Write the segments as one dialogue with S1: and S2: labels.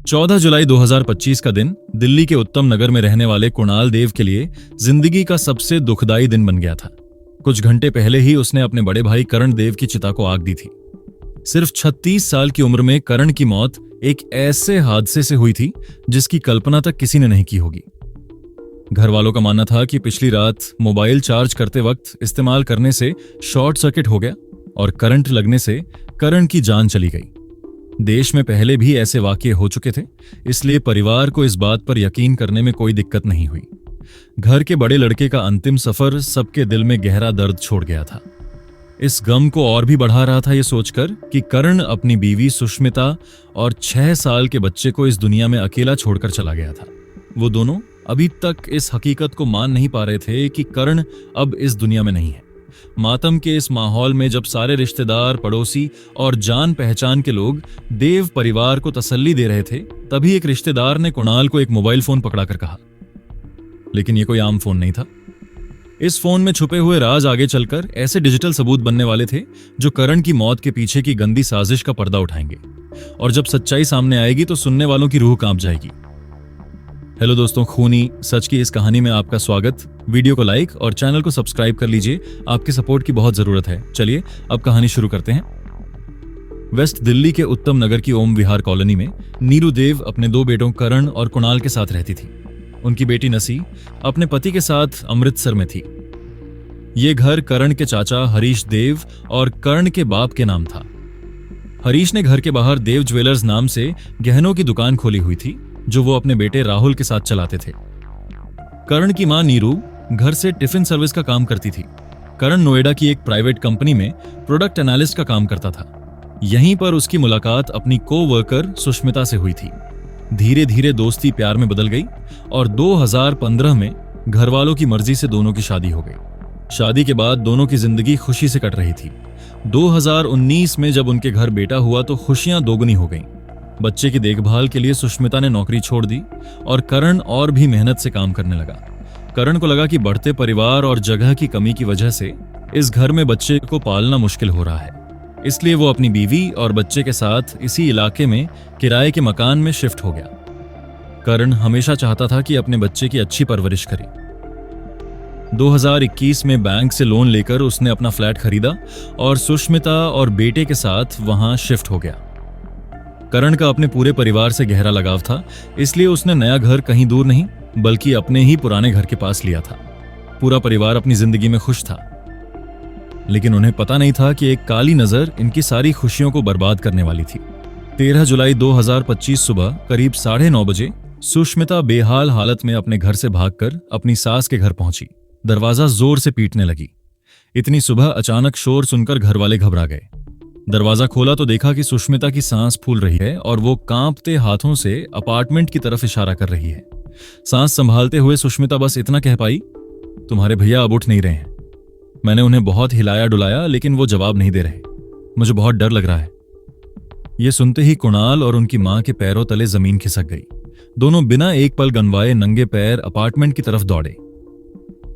S1: 14 जुलाई 2025 का दिन दिल्ली के उत्तम नगर में रहने वाले कुणाल देव के लिए जिंदगी का सबसे दुखदाई दिन बन गया था। कुछ घंटे पहले ही उसने अपने बड़े भाई करण देव की चिता को आग दी थी। सिर्फ 36 साल की उम्र में करण की मौत एक ऐसे हादसे से हुई थी जिसकी कल्पना तक किसी ने नहीं की होगी। घर वालों का मानना था कि पिछली रात मोबाइल चार्ज करते वक्त इस्तेमाल करने से शॉर्ट सर्किट हो गया और करंट लगने से करण की जान चली गई। देश में पहले भी ऐसे वाकये हो चुके थे, इसलिए परिवार को इस बात पर यकीन करने में कोई दिक्कत नहीं हुई। घर के बड़े लड़के का अंतिम सफर सबके दिल में गहरा दर्द छोड़ गया था। इस गम को और भी बढ़ा रहा था ये सोचकर कि करण अपनी बीवी सुष्मिता और 6 साल के बच्चे को इस दुनिया में अकेला छोड़कर चला गया था। वो दोनों अभी तक इस हकीकत को मान नहीं पा रहे थे कि करण अब इस दुनिया में नहीं है। मातम के इस माहौल में जब सारे रिश्तेदार, पड़ोसी और जान पहचान के लोग देव परिवार को तसल्ली दे रहे थे, तभी एक रिश्तेदार ने कुणाल को एक मोबाइल फोन पकड़ाकर कहा। लेकिन ये कोई आम फोन नहीं था। इस फोन में छुपे हुए राज आगे चलकर ऐसे डिजिटल सबूत बनने वाले थे जो करण की मौत के पीछे की गंदी साजिश का पर्दा उठाएंगे। और जब सच्चाई सामने आएगी तो सुनने वालों की रूह कांप जाएगी। हेलो दोस्तों, खूनी सच की इस कहानी में आपका स्वागत। वीडियो को लाइक और चैनल को सब्सक्राइब कर लीजिए, आपकी सपोर्ट की बहुत जरूरत है। चलिए अब कहानी शुरू करते हैं। वेस्ट दिल्ली के उत्तम नगर की ओम विहार कॉलोनी में नीरू देव अपने 2 बेटों करण और कुणाल के साथ रहती थी। उनकी बेटी नसी अपने पति के साथ अमृतसर में थी। ये घर करण के चाचा हरीश देव और करण के बाप के नाम था। हरीश ने घर के बाहर देव ज्वेलर्स नाम से गहनों की दुकान खोली हुई थी, जो वो अपने बेटे राहुल के साथ चलाते थे। करण की मां नीरू घर से टिफिन सर्विस का काम करती थी। करण नोएडा की एक प्राइवेट कंपनी में प्रोडक्ट एनालिस्ट का काम करता था। यहीं पर उसकी मुलाकात अपनी को-वर्कर सुष्मिता से हुई थी। धीरे धीरे दोस्ती प्यार में बदल गई और 2015 में घर वालों की मर्जी से दोनों की शादी हो गई। शादी के बाद दोनों की जिंदगी खुशी से कट रही थी। 2019 में जब उनके घर बेटा हुआ तो खुशियां दोगुनी हो गईं। बच्चे की देखभाल के लिए सुष्मिता ने नौकरी छोड़ दी और करण और भी मेहनत से काम करने लगा। करण को लगा कि बढ़ते परिवार और जगह की कमी की वजह से इस घर में बच्चे को पालना मुश्किल हो रहा है, इसलिए वो अपनी बीवी और बच्चे के साथ इसी इलाके में किराए के मकान में शिफ्ट हो गया। करण हमेशा चाहता था कि अपने बच्चे की अच्छी परवरिश करे। 2021 में बैंक से लोन लेकर उसने अपना फ्लैट खरीदा और सुष्मिता और बेटे के साथ वहां शिफ्ट हो गया। करण का अपने पूरे परिवार से गहरा लगाव था, इसलिए उसने नया घर कहीं दूर नहीं बल्कि अपने ही पुराने घर के पास लिया था। पूरा परिवार अपनी जिंदगी में खुश था, लेकिन उन्हें पता नहीं था कि एक काली नजर इनकी सारी खुशियों को बर्बाद करने वाली थी। 13 जुलाई 2025 सुबह करीब 9:30 बजे सुष्मिता बेहाल हालत में अपने घर से भागकर अपनी सास के घर पहुंची। दरवाजा जोर से पीटने लगी। इतनी सुबह अचानक शोर सुनकर घर वाले घबरा गए। दरवाजा खोला तो देखा कि सुष्मिता की सांस फूल रही है और वो कांपते हाथों से अपार्टमेंट की तरफ इशारा कर रही है। सांस संभालते हुए सुष्मिता बस इतना कह पाई, तुम्हारे भैया अब उठ नहीं रहे हैं। मैंने उन्हें बहुत हिलाया डुलाया, लेकिन वो जवाब नहीं दे रहे। मुझे बहुत डर लग रहा है। ये सुनते ही कुणाल और उनकी मां के पैरों तले जमीन खिसक गई। दोनों बिना एक पल गनवाए नंगे पैर अपार्टमेंट की तरफ दौड़े।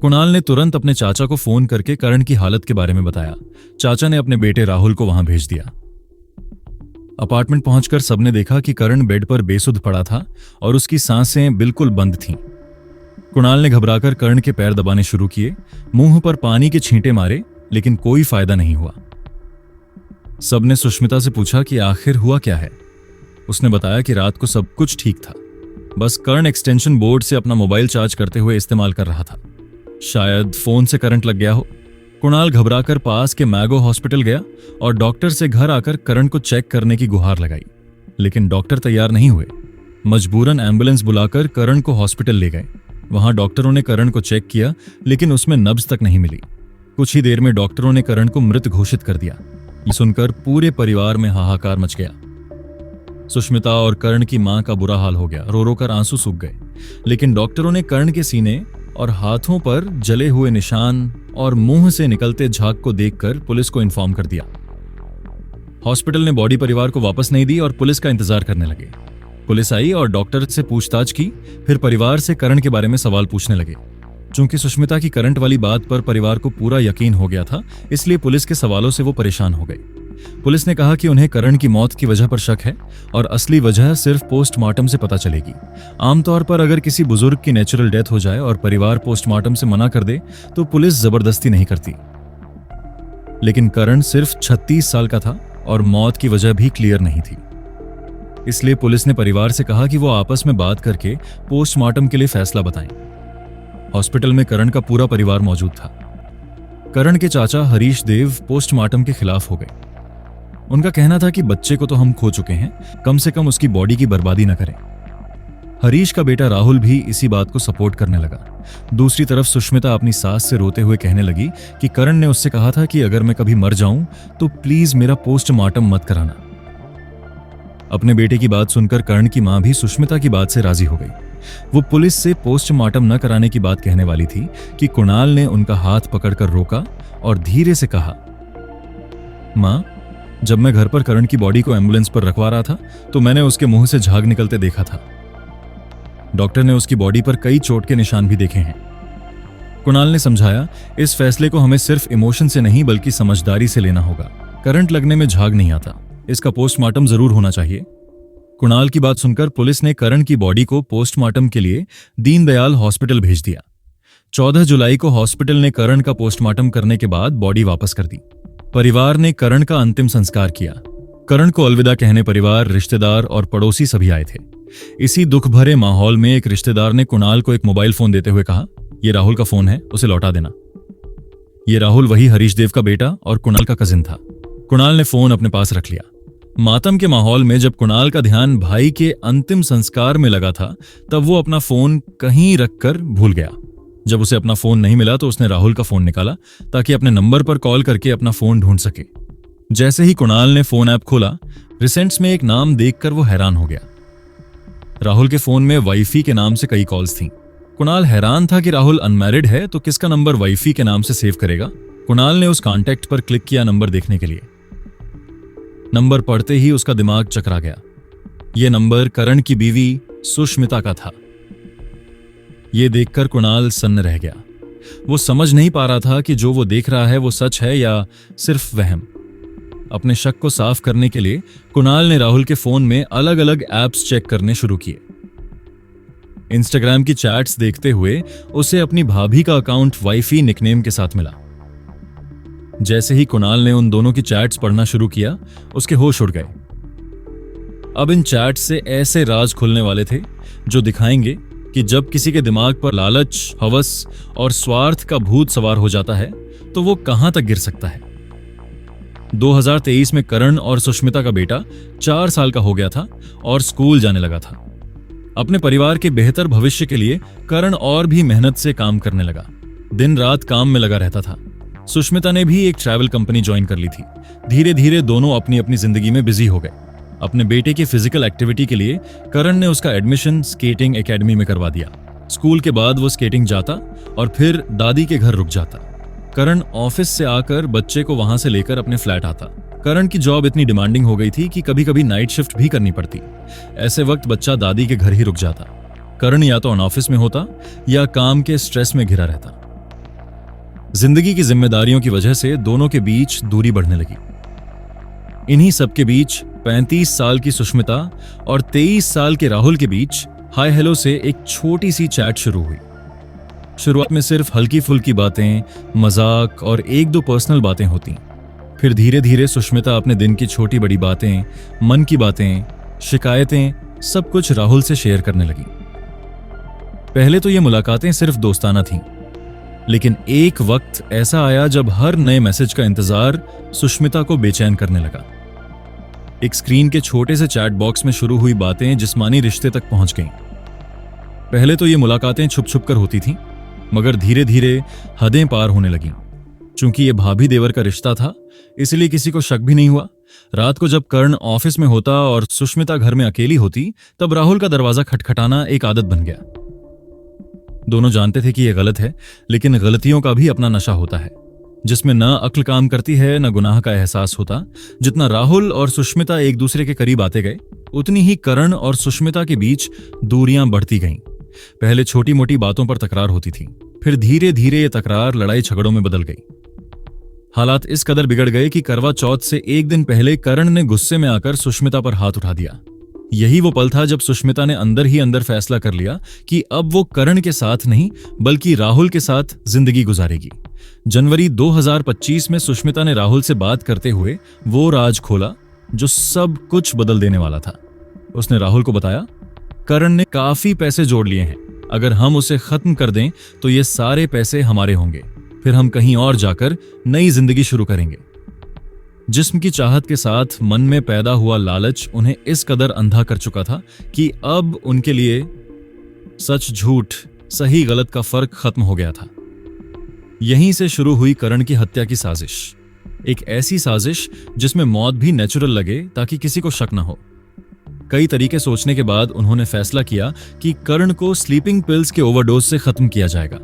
S1: कुणाल ने तुरंत अपने चाचा को फोन करके करण की हालत के बारे में बताया। चाचा ने अपने बेटे राहुल को वहां भेज दिया। अपार्टमेंट पहुंचकर सबने देखा कि करण बेड पर बेसुध पड़ा था और उसकी सांसें बिल्कुल बंद थीं। कुणाल ने घबराकर करण के पैर दबाने शुरू किए, मुंह पर पानी के छींटे मारे, लेकिन कोई फायदा नहीं हुआ। सबने सुष्मिता से पूछा कि आखिर हुआ क्या है। उसने बताया कि रात को सब कुछ ठीक था, बस करण एक्सटेंशन बोर्ड से अपना मोबाइल चार्ज करते हुए इस्तेमाल कर रहा था। शायद फोन से करंट लग गया हो। कुणाल घबराकर पास के मैगो हॉस्पिटल गया और डॉक्टर से घर आकर करण को चेक करने की गुहार लगाई, लेकिन डॉक्टर तैयार नहीं हुए। मजबूरन एम्बुलेंस बुलाकर करण को हॉस्पिटल ले गए। वहां डॉक्टरों ने करण को चेक किया, लेकिन उसमें नब्ज तक नहीं मिली। कुछ ही देर में डॉक्टरों ने करण को मृत घोषित कर दिया। ये सुनकर पूरे परिवार में हाहाकार मच गया। सुष्मिता और करण की मां का बुरा हाल हो गया। रो रो कर आंसू सूख गए, लेकिन डॉक्टरों ने करण के सीने और हाथों पर जले हुए निशान और मुंह से निकलते झाग को देखकर पुलिस को इन्फॉर्म कर दिया। हॉस्पिटल ने बॉडी परिवार को वापस नहीं दी और पुलिस का इंतजार करने लगे। पुलिस आई और डॉक्टर से पूछताछ की, फिर परिवार से करण के बारे में सवाल पूछने लगे। चूंकि सुष्मिता की करंट वाली बात पर परिवार को पूरा यकीन हो गया था, इसलिए पुलिस के सवालों से वो परेशान हो गए। पुलिस ने कहा कि उन्हें करण की मौत की वजह पर शक है और असली वजह सिर्फ पोस्टमार्टम से पता चलेगी। आमतौर पर अगर किसी बुजुर्ग की नेचुरल डेथ हो जाए और परिवार पोस्टमार्टम से मना कर दे तो पुलिस जबरदस्ती नहीं करती, लेकिन करण सिर्फ 36 साल का था और मौत की वजह भी क्लियर नहीं थी। इसलिए पुलिस ने परिवार से कहा कि वो आपस में बात करके पोस्टमार्टम के लिए फैसला बताएं। हॉस्पिटल में करण का पूरा परिवार मौजूद था। करण के चाचा हरीश देव पोस्टमार्टम के खिलाफ हो गए। उनका कहना था कि बच्चे को तो हम खो चुके हैं, कम से कम उसकी बॉडी की बर्बादी न करें। हरीश का बेटा राहुल भी इसी बात को सपोर्ट करने लगा। दूसरी तरफ सुष्मिता अपनी सास से रोते हुए कहने लगी कि करण ने उससे कहा था कि अगर मैं कभी मर जाऊं तो प्लीज मेरा पोस्टमार्टम मत कराना। अपने बेटे की बात सुनकर करण की मां भी सुष्मिता की बात से राजी हो गई। वो पुलिस से पोस्टमार्टम न कराने की बात कहने वाली थी कि कुणाल ने उनका हाथ पकड़कर रोका और धीरे से कहा, मां, जब मैं घर पर करण की बॉडी को एम्बुलेंस पर रखवा रहा था तो मैंने उसके मुंह से झाग निकलते देखा था। डॉक्टर ने उसकी बॉडी पर कई चोट के निशान भी देखे हैं। कुणाल ने समझाया, इस फैसले को हमें सिर्फ इमोशन से नहीं बल्कि समझदारी से लेना होगा। करंट लगने में झाग नहीं आता, इसका पोस्टमार्टम जरूर होना चाहिए। कुणाल की बात सुनकर पुलिस ने करण की बॉडी को पोस्टमार्टम के लिए दीनदयाल हॉस्पिटल भेज दिया। 14 जुलाई को हॉस्पिटल ने करण का पोस्टमार्टम करने के बाद बॉडी वापस कर दी। परिवार ने करण का अंतिम संस्कार किया। करण को अलविदा कहने परिवार, रिश्तेदार और पड़ोसी सभी आए थे। इसी दुख भरे माहौल में एक रिश्तेदार ने कुणाल को एक मोबाइल फोन देते हुए कहा, यह राहुल का फोन है, उसे लौटा देना। यह राहुल वही हरीश देव का बेटा और कुणाल का कजिन था। कुणाल ने फोन अपने पास रख लिया। मातम के माहौल में जब कुणाल का ध्यान भाई के अंतिम संस्कार में लगा था तब वो अपना फोन कहीं रखकर भूल गया। जब उसे अपना फोन नहीं मिला तो उसने राहुल का फोन निकाला ताकि अपने नंबर पर कॉल करके अपना फोन ढूंढ सके। जैसे ही कुणाल ने फोन ऐप खोला, रिसेंट्स में एक नाम देखकर वो हैरान हो गया। राहुल के फोन में वाइफी के नाम से कई कॉल्स थीं। कुणाल हैरान था कि राहुल अनमैरिड है तो किसका नंबर वाइफी के नाम से सेव करेगा। कुणाल ने उस कॉन्टैक्ट पर क्लिक किया नंबर देखने के लिए। नंबर पढ़ते ही उसका दिमाग चकरा गया। यह नंबर करण की बीवी सुष्मिता का था। यह देखकर कुणाल सन्न रह गया। वो समझ नहीं पा रहा था कि जो वो देख रहा है वो सच है या सिर्फ वहम। अपने शक को साफ करने के लिए कुणाल ने राहुल के फोन में अलग अलग एप्स चेक करने शुरू किए। इंस्टाग्राम की चैट्स देखते हुए उसे अपनी भाभी का अकाउंट वाइफी निकनेम के साथ मिला। जैसे ही कुणाल ने उन दोनों की चैट्स पढ़ना शुरू किया, उसके होश उड़ गए। अब इन चैट्स से ऐसे राज खुलने वाले थे जो दिखाएंगे कि जब किसी के दिमाग पर लालच, हवस और स्वार्थ का भूत सवार हो जाता है तो वो कहां तक गिर सकता है। 2023 में करण और सुष्मिता का बेटा 4 साल का हो गया था और स्कूल जाने लगा था। अपने परिवार के बेहतर भविष्य के लिए करण और भी मेहनत से काम करने लगा। दिन रात काम में लगा रहता था। सुष्मिता ने भी एक ट्रैवल कंपनी ज्वाइन कर ली थी। धीरे धीरे दोनों अपनी अपनी जिंदगी में बिजी हो गए। अपने बेटे की फिजिकल एक्टिविटी के लिए करण ने उसका एडमिशन स्केटिंग एकेडमी में करवा दिया। स्कूल के बाद वो स्केटिंग जाता और फिर दादी के घर रुक जाता। करण ऑफिस से आकर बच्चे को वहां से लेकर अपने फ्लैट आता। करण की जॉब इतनी डिमांडिंग हो गई थी कि कभी कभी नाइट शिफ्ट भी करनी पड़ती। ऐसे वक्त बच्चा दादी के घर ही रुक जाता। करण या तो ऑन ऑफिस में होता या काम के स्ट्रेस में घिरा रहता। जिंदगी की जिम्मेदारियों की वजह से दोनों के बीच दूरी बढ़ने लगी। इन्हीं सब के बीच 35 साल की सुष्मिता और 23 साल के राहुल के बीच हाय हेलो से एक छोटी सी चैट शुरू हुई। शुरुआत में सिर्फ हल्की फुल्की बातें, मजाक और एक दो पर्सनल बातें होती। फिर धीरे धीरे सुष्मिता अपने दिन की छोटी बड़ी बातें, मन की बातें, शिकायतें, सब कुछ राहुल से शेयर करने लगी। पहले तो ये मुलाकातें सिर्फ दोस्ताना थीं, लेकिन एक वक्त ऐसा आया जब हर नए मैसेज का इंतजार सुष्मिता को बेचैन करने लगा। एक स्क्रीन के छोटे से चैट बॉक्स में शुरू हुई बातें जिस्मानी रिश्ते तक पहुंच गईं। पहले तो ये मुलाकातें छुप छुप कर होती थीं, मगर धीरे धीरे हदें पार होने लगीं। चूंकि ये भाभी देवर का रिश्ता था, इसलिए किसी को शक भी नहीं हुआ। रात को जब कर्ण ऑफिस में होता और सुष्मिता घर में अकेली होती, तब राहुल का दरवाजा खटखटाना एक आदत बन गया। दोनों जानते थे कि यह गलत है, लेकिन गलतियों का भी अपना नशा होता है, जिसमें न अक्ल काम करती है न गुनाह का एहसास होता। जितना राहुल और सुष्मिता एक दूसरे के करीब आते गए, उतनी ही करण और सुष्मिता के बीच दूरियां बढ़ती गईं। पहले छोटी मोटी बातों पर तकरार होती थी, फिर धीरे धीरे ये तकरार लड़ाई झगड़ों में बदल गई। हालात इस कदर बिगड़ गए कि करवा चौथ से एक दिन पहले करण ने गुस्से में आकर सुष्मिता पर हाथ उठा दिया। यही वो पल था जब सुष्मिता ने अंदर ही अंदर फैसला कर लिया कि अब वो करण के साथ नहीं बल्कि राहुल के साथ जिंदगी गुजारेगी। जनवरी 2025 में सुष्मिता ने राहुल से बात करते हुए वो राज खोला जो सब कुछ बदल देने वाला था। उसने राहुल को बताया, करण ने काफी पैसे जोड़ लिए हैं, अगर हम उसे खत्म कर दें तो ये सारे पैसे हमारे होंगे, फिर हम कहीं और जाकर नई जिंदगी शुरू करेंगे। जिस्म की चाहत के साथ मन में पैदा हुआ लालच उन्हें इस कदर अंधा कर चुका था कि अब उनके लिए सच झूठ, सही गलत का फर्क खत्म हो गया था। यहीं से शुरू हुई करण की हत्या की साजिश, एक ऐसी साजिश जिसमें मौत भी नेचुरल लगे ताकि किसी को शक न हो। कई तरीके सोचने के बाद उन्होंने फैसला किया कि करण को स्लीपिंग पिल्स के ओवरडोज से खत्म किया जाएगा।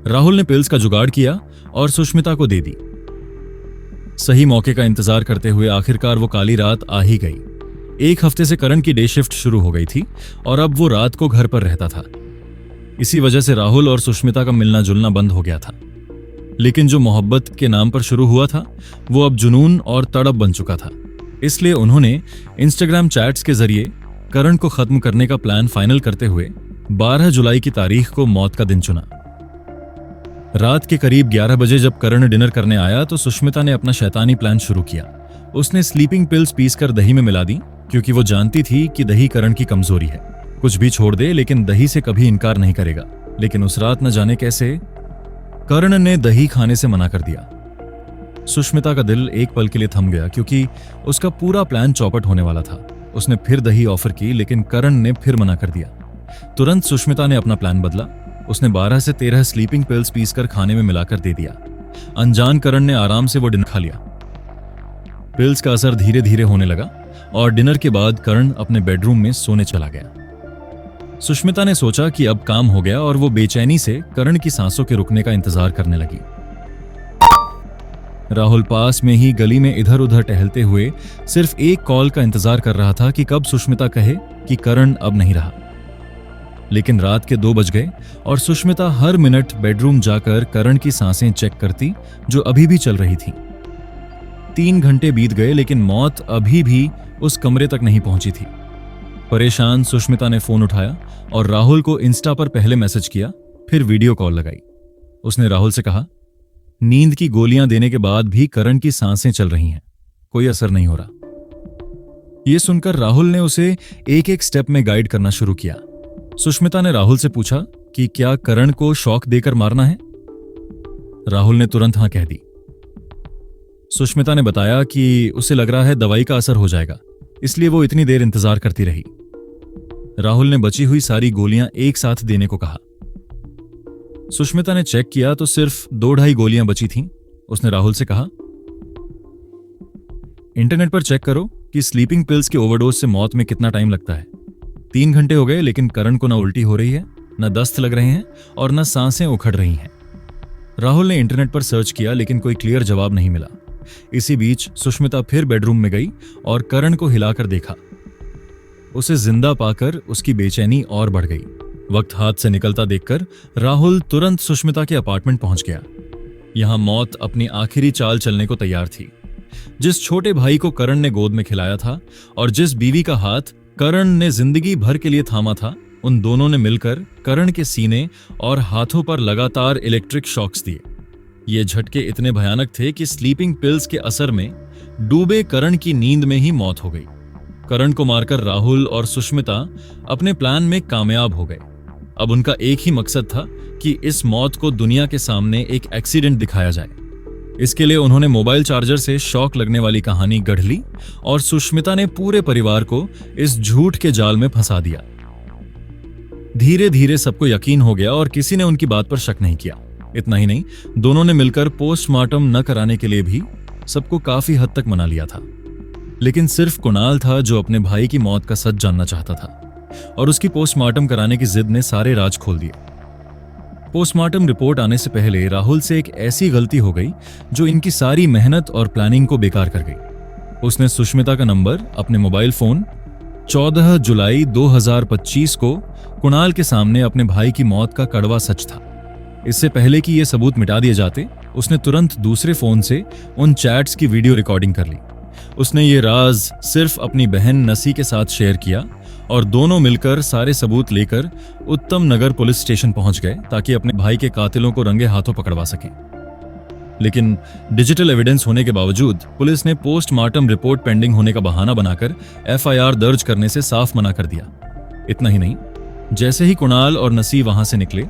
S1: राहुल ने पिल्स का जुगाड़ किया और सुष्मिता को दे दी। सही मौके का इंतजार करते हुए आखिरकार वो काली रात आ ही गई। एक हफ्ते से करण की डे शिफ्ट शुरू हो गई थी और अब वो रात को घर पर रहता था। इसी वजह से राहुल और सुष्मिता का मिलना जुलना बंद हो गया था। लेकिन जो मोहब्बत के नाम पर शुरू हुआ था वो अब जुनून और तड़प बन चुका था। इसलिए उन्होंने इंस्टाग्राम चैट्स के जरिए करण को खत्म करने का प्लान फाइनल करते हुए 12 जुलाई की तारीख को मौत का दिन चुना। रात के करीब 11 बजे जब करण डिनर करने आया तो सुष्मिता ने अपना शैतानी प्लान शुरू किया। उसने स्लीपिंग पिल्स पीसकर दही में मिला दी क्योंकि वो जानती थी कि दही करण की कमजोरी है, कुछ भी छोड़ दे लेकिन दही से कभी इनकार नहीं करेगा। लेकिन उस रात न जाने कैसे करण ने दही खाने से मना कर दिया। सुष्मिता का दिल एक पल के लिए थम गया क्योंकि उसका पूरा प्लान चौपट होने वाला था। उसने फिर दही ऑफर की लेकिन करण ने फिर मना कर दिया। तुरंत सुष्मिता ने अपना प्लान बदला। उसने 12 से 13 स्लीपिंग पिल्स पीसकर खाने में मिलाकर दे दिया। अनजान करण ने आराम से वो डिनर खा लिया। पिल्स का असर धीरे धीरे होने लगा और डिनर के बाद करण अपने बेडरूम में सोने चला गया। सुष्मिता ने सोचा कि अब काम हो गया और वो बेचैनी से करण की सांसों के रुकने का इंतजार करने लगी। राहुल पास में ही गली में इधर उधर टहलते हुए सिर्फ एक कॉल का इंतजार कर रहा था कि कब सुष्मिता कहे कि करण अब नहीं रहा। लेकिन रात के 2 बज गए और सुष्मिता हर मिनट बेडरूम जाकर करण की सांसें चेक करती जो अभी भी चल रही थी। 3 घंटे बीत गए लेकिन मौत अभी भी उस कमरे तक नहीं पहुंची थी। परेशान सुष्मिता ने फोन उठाया और राहुल को इंस्टा पर पहले मैसेज किया, फिर वीडियो कॉल लगाई। उसने राहुल से कहा, नींद की गोलियां देने के बाद भी करण की सांसें चल रही हैं, कोई असर नहीं हो रहा। यह सुनकर राहुल ने उसे एक एक स्टेप में गाइड करना शुरू किया। सुष्मिता ने राहुल से पूछा कि क्या करण को शॉक देकर मारना है। राहुल ने तुरंत हां कह दी। सुष्मिता ने बताया कि उसे लग रहा है दवाई का असर हो जाएगा, इसलिए वो इतनी देर इंतजार करती रही। राहुल ने बची हुई सारी गोलियां एक साथ देने को कहा। सुष्मिता ने चेक किया तो सिर्फ 2-2.5 गोलियां बची थीं। उसने राहुल से कहा, इंटरनेट पर चेक करो कि स्लीपिंग पिल्स के ओवरडोज से मौत में कितना टाइम लगता है। 3 घंटे हो गए लेकिन करण को न उल्टी हो रही है, न दस्त लग रहे हैं और न सांसें उखड़ रही हैं। राहुल ने इंटरनेट पर सर्च किया लेकिन कोई क्लियर जवाब नहीं मिला। इसी बीच सुष्मिता फिर बेडरूम में गई और करण को हिलाकर देखा। उसे जिंदा पाकर उसकी बेचैनी और बढ़ गई। वक्त हाथ से निकलता देखकर राहुल तुरंत सुष्मिता के अपार्टमेंट पहुंच गया। यहां मौत अपनी आखिरी चाल चलने को तैयार थी। जिस छोटे भाई को करण ने गोद में खिलाया था और जिस बीवी का हाथ करण ने जिंदगी भर के लिए थामा था, उन दोनों ने मिलकर करण के सीने और हाथों पर लगातार इलेक्ट्रिक शॉक्स दिए। ये झटके इतने भयानक थे कि स्लीपिंग पिल्स के असर में डूबे करण की नींद में ही मौत हो गई। करण को मारकर राहुल और सुष्मिता अपने प्लान में कामयाब हो गए। अब उनका एक ही मकसद था कि इस मौत को दुनिया के सामने एक एक्सीडेंट दिखाया जाए। इसके लिए उन्होंने मोबाइल चार्जर से शॉक लगने वाली कहानी गढ़ ली और सुष्मिता ने पूरे परिवार को इस झूठ के जाल में फंसा दिया। धीरे धीरे सबको यकीन हो गया और किसी ने उनकी बात पर शक नहीं किया। इतना ही नहीं, दोनों ने मिलकर पोस्टमार्टम न कराने के लिए भी सबको काफी हद तक मना लिया था। लेकिन सिर्फ कुणाल था जो अपने भाई की मौत का सच जानना चाहता था और उसकी पोस्टमार्टम कराने की जिद ने सारे राज खोल दिए। पोस्टमार्टम रिपोर्ट आने से पहले राहुल से एक ऐसी गलती हो गई जो इनकी सारी मेहनत और प्लानिंग को बेकार कर गई। उसने सुष्मिता का नंबर अपने मोबाइल फोन 14 जुलाई 2025 को कुणाल के सामने अपने भाई की मौत का कड़वा सच था। इससे पहले कि ये सबूत मिटा दिए जाते, उसने तुरंत दूसरे फोन से उन चैट्स की वीडियो रिकॉर्डिंग कर ली। उसने ये राज सिर्फ अपनी बहन नसी के साथ शेयर किया और दोनों मिलकर सारे सबूत लेकर उत्तम नगर पुलिस स्टेशन पहुंच गए ताकि अपने भाई के कातिलों को रंगे हाथों पकड़वा सकें। लेकिन डिजिटल एविडेंस होने के बावजूद पुलिस ने पोस्टमार्टम रिपोर्ट पेंडिंग होने का बहाना बनाकर एफआईआर दर्ज करने से साफ मना कर दिया। इतना ही नहीं, जैसे ही कुणाल और नसी वहां से निकले,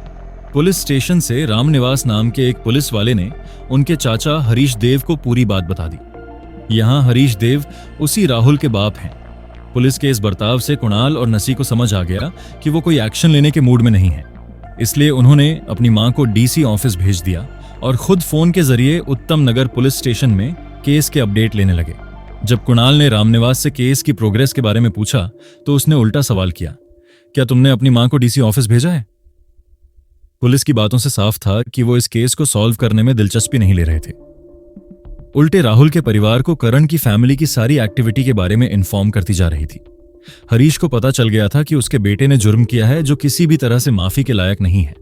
S1: पुलिस स्टेशन से रामनिवास नाम के एक पुलिस वाले ने उनके चाचा हरीश देव को पूरी बात बता दी। यहां हरीश देव उसी राहुल के बाप हैं। पुलिस के इस बर्ताव से कुणाल और नसी को समझ आ गया कि वो कोई एक्शन लेने के मूड में नहीं है, इसलिए उन्होंने अपनी मां को डीसी ऑफिस भेज दिया और खुद फोन के जरिए उत्तम नगर पुलिस स्टेशन में केस के अपडेट लेने लगे। जब कुणाल ने रामनिवास से केस की प्रोग्रेस के बारे में पूछा तो उसने उल्टा सवाल किया, क्या तुमने अपनी मां को डीसी ऑफिस भेजा है? पुलिस की बातों से साफ था कि वो इस केस को सॉल्व करने में दिलचस्पी नहीं ले रहे थे। उल्टे राहुल के परिवार को करण की फैमिली की सारी एक्टिविटी के बारे में इन्फॉर्म करती जा रही थी। हरीश को पता चल गया था कि उसके बेटे ने जुर्म किया है जो किसी भी तरह से माफी के लायक नहीं है।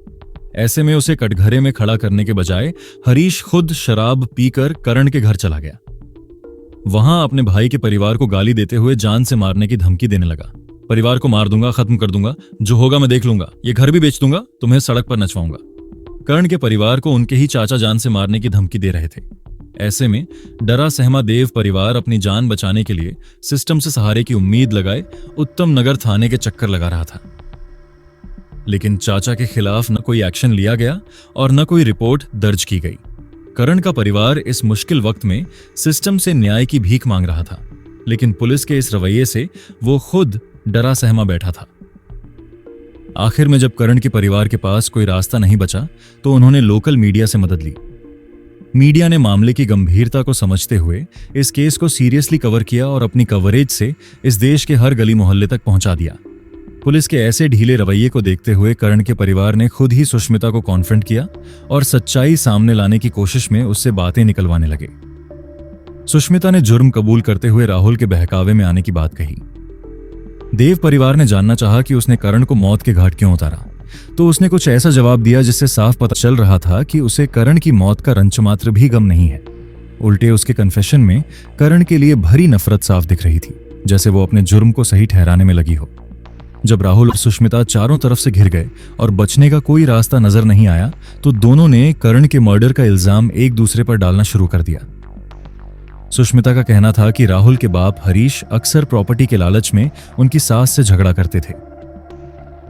S1: ऐसे में उसे कटघरे में खड़ा करने के बजाय हरीश खुद शराब पीकर करण के घर चला गया। वहां अपने भाई के परिवार को गाली देते हुए जान से मारने की धमकी देने लगा। परिवार को मार दूंगा, खत्म कर दूंगा, जो होगा मैं देख लूंगा, ये घर भी बेच दूंगा, तुम्हें सड़क पर नचवाऊंगा। करण के परिवार को उनके ही चाचा जान से मारने की धमकी दे रहे थे। ऐसे में डरा सहमा देव परिवार अपनी जान बचाने के लिए सिस्टम से सहारे की उम्मीद लगाए उत्तम नगर थाने के चक्कर लगा रहा था। लेकिन चाचा के खिलाफ न कोई एक्शन लिया गया और न कोई रिपोर्ट दर्ज की गई। करण का परिवार इस मुश्किल वक्त में सिस्टम से न्याय की भीख मांग रहा था, लेकिन पुलिस के इस रवैये से वो खुद डरा सहमा बैठा था। आखिर में जब करण के परिवार के पास कोई रास्ता नहीं बचा तो उन्होंने लोकल मीडिया से मदद ली। मीडिया ने मामले की गंभीरता को समझते हुए इस केस को सीरियसली कवर किया और अपनी कवरेज से इस देश के हर गली मोहल्ले तक पहुंचा दिया। पुलिस के ऐसे ढीले रवैये को देखते हुए करण के परिवार ने खुद ही सुष्मिता को कॉन्फ्रंट किया और सच्चाई सामने लाने की कोशिश में उससे बातें निकलवाने लगे। सुष्मिता ने जुर्म कबूल करते हुए राहुल के बहकावे में आने की बात कही। देव परिवार ने जानना चाहा कि उसने करण को मौत के घाट क्यों उतारा, तो उसने कुछ ऐसा जवाब दिया जिससे साफ पता चल रहा था कि उसे करण की मौत का रंच मात्र भी गम नहीं है। उल्टे उसके कन्फेशन में करण के लिए भरी नफरत साफ दिख रही थी, जैसे वो अपने जुर्म को सही ठहराने में लगी हो। जब राहुल और सुष्मिता चारों तरफ से घिर गए और बचने का कोई रास्ता नजर नहीं आया तो दोनों ने करण के मर्डर का इल्जाम एक दूसरे पर डालना शुरू कर दिया। सुष्मिता का कहना था कि राहुल के बाप हरीश अक्सर प्रॉपर्टी के लालच में उनकी सास से झगड़ा करते थे।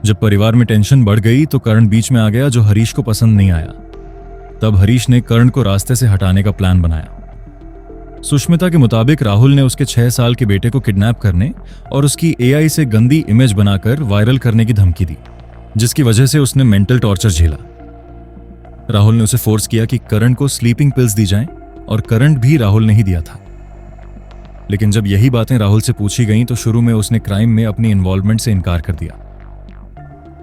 S1: जब परिवार में टेंशन बढ़ गई तो करण बीच में आ गया, जो हरीश को पसंद नहीं आया। तब हरीश ने करण को रास्ते से हटाने का प्लान बनाया। सुष्मिता के मुताबिक राहुल ने उसके 6 साल के बेटे को किडनैप करने और उसकी एआई से गंदी इमेज बनाकर वायरल करने की धमकी दी, जिसकी वजह से उसने मेंटल टॉर्चर झेला। राहुल ने उसे फोर्स किया कि करण को स्लीपिंग पिल्स दी जाएं और करंट भी राहुल ने ही दिया था। लेकिन जब यही बातें राहुल से पूछी गईं तो शुरू में उसने क्राइम में अपनी इन्वॉल्वमेंट से इनकार कर दिया।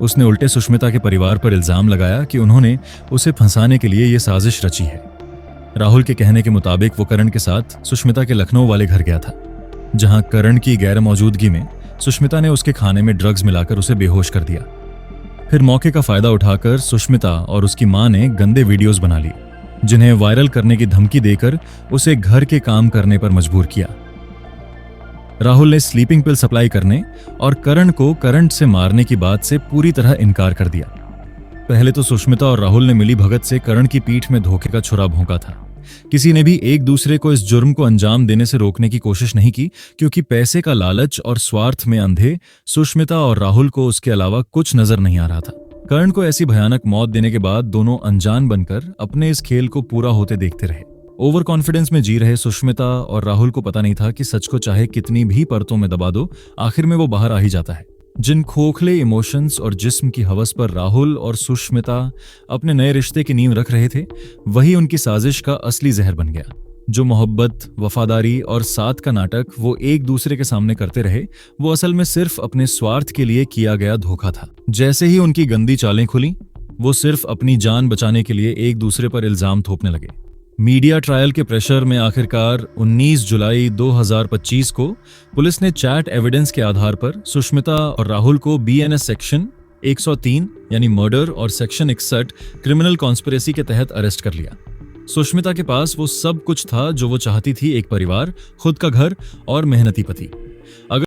S1: उसने उल्टे सुष्मिता के परिवार पर इल्जाम लगाया कि उन्होंने उसे फंसाने के लिए यह साजिश रची है। राहुल के कहने के मुताबिक वो करण के साथ सुष्मिता के लखनऊ वाले घर गया था, जहां करण की गैर मौजूदगी में सुष्मिता ने उसके खाने में ड्रग्स मिलाकर उसे बेहोश कर दिया। फिर मौके का फायदा उठाकर सुष्मिता और उसकी मां ने गंदे वीडियोस बना लिए, जिन्हें वायरल करने की धमकी देकर उसे घर के काम करने पर मजबूर किया। राहुल ने स्लीपिंग पिल सप्लाई करने और करण को करंट से मारने की बात से पूरी तरह इनकार कर दिया। पहले तो सुष्मिता और राहुल ने मिली भगत से करण की पीठ में धोखे का छुरा भोंका था। किसी ने भी एक दूसरे को इस जुर्म को अंजाम देने से रोकने की कोशिश नहीं की, क्योंकि पैसे का लालच और स्वार्थ में अंधे सुष्मिता और राहुल को उसके अलावा कुछ नजर नहीं आ रहा था। करण को ऐसी भयानक मौत देने के बाद दोनों अनजान बनकर अपने इस खेल को पूरा होते देखते रहे। ओवर कॉन्फिडेंस में जी रहे सुष्मिता और राहुल को पता नहीं था कि सच को चाहे कितनी भी परतों में दबा दो, आखिर में वो बाहर आ ही जाता है। जिन खोखले इमोशंस और जिस्म की हवस पर राहुल और सुष्मिता अपने नए रिश्ते की नींव रख रहे थे, वही उनकी साजिश का असली जहर बन गया। जो मोहब्बत, वफादारी और साथ का नाटक वो एक दूसरे के सामने करते रहे, वो असल में सिर्फ अपने स्वार्थ के लिए किया गया धोखा था। जैसे ही उनकी गंदी चालें खुली, वो सिर्फ अपनी जान बचाने के लिए एक दूसरे पर इल्जाम थोपने लगे। मीडिया ट्रायल के प्रेशर में आखिरकार 19 जुलाई 2025 को पुलिस ने चैट एविडेंस के आधार पर सुष्मिता और राहुल को बीएनएस सेक्शन 103 यानी मर्डर और सेक्शन 61 क्रिमिनल कॉन्स्पिरेसी के तहत अरेस्ट कर लिया। सुष्मिता के पास वो सब कुछ था जो वो चाहती थी, एक परिवार, खुद का घर और मेहनती पति। अगर